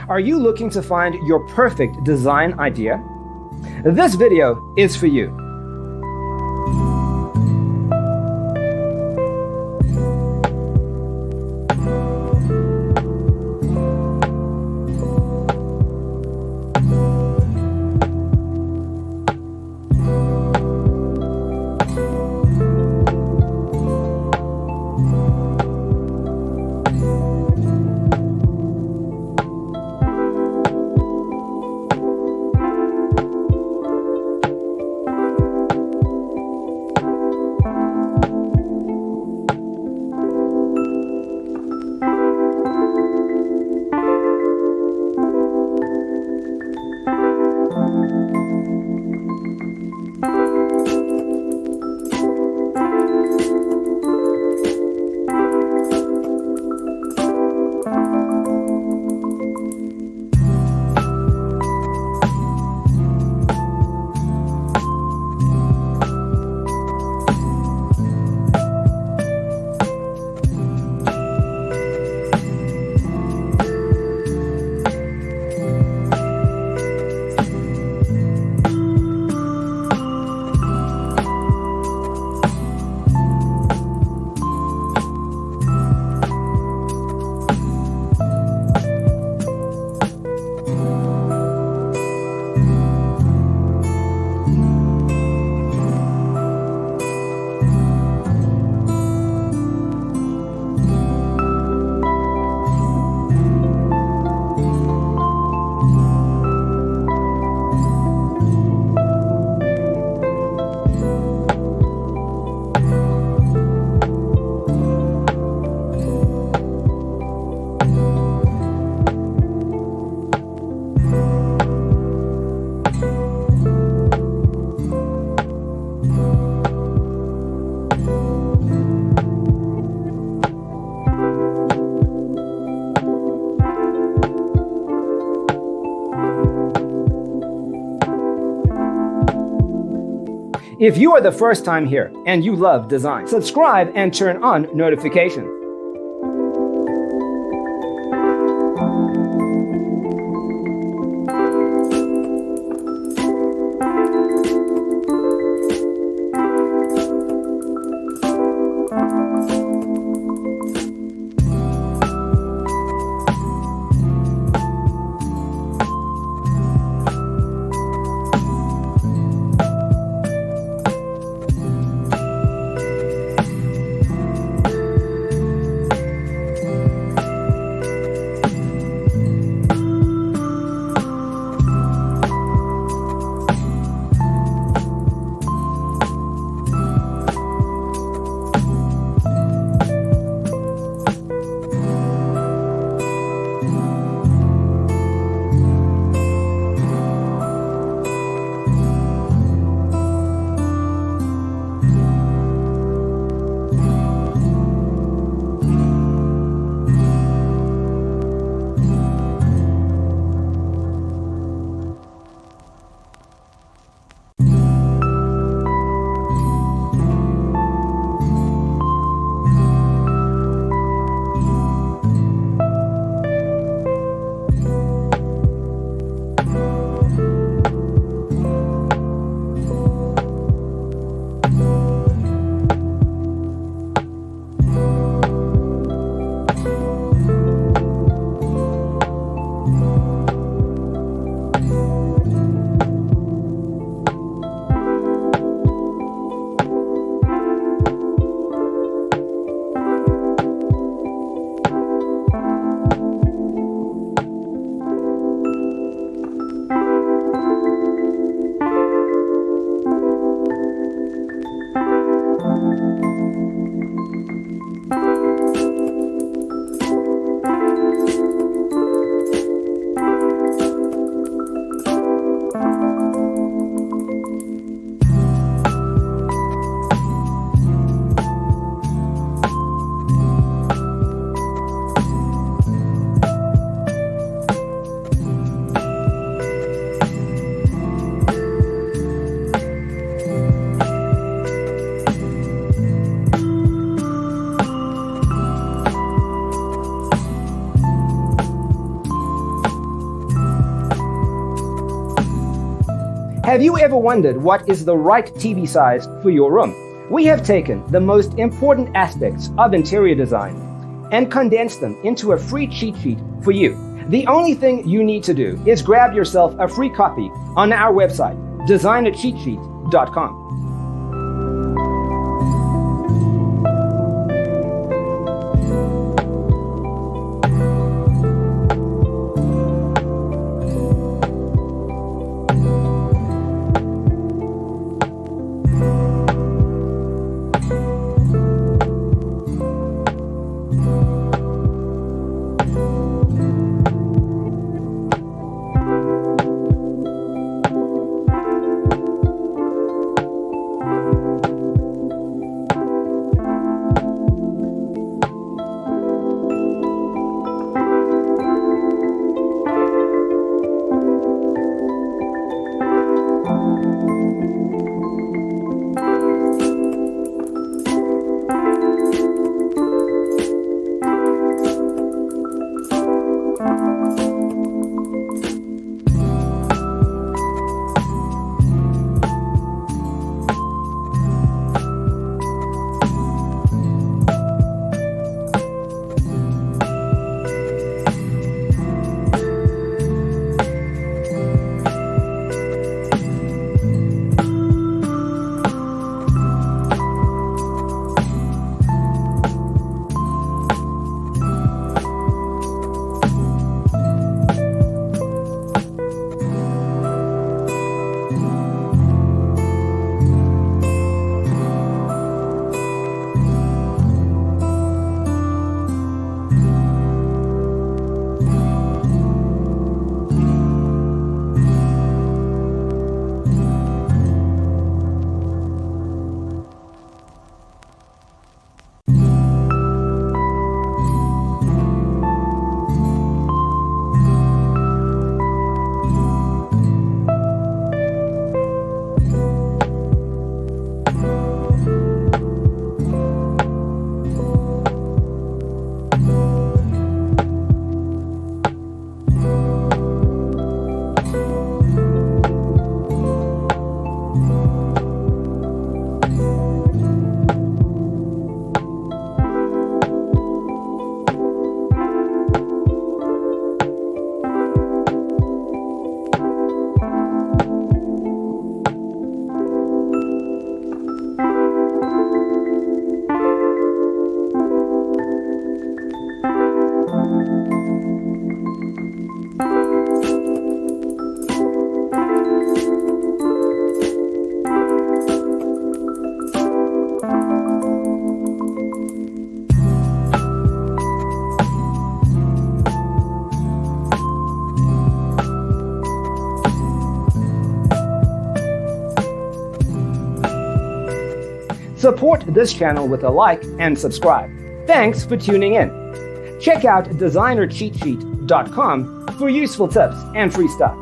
Are you looking to find your perfect design idea? This video is for you. If you are the first time here and you love design, subscribe and turn on notifications. Have you ever wondered what is the right TV size for your room? We have taken the most important aspects of interior design and condensed them into a free cheat sheet for you. The only thing you need to do is grab yourself a free copy on our website, designercheatsheet.com. Support this channel with a like and subscribe. Thanks for tuning in. Check out designercheatsheet.com for useful tips and free stuff.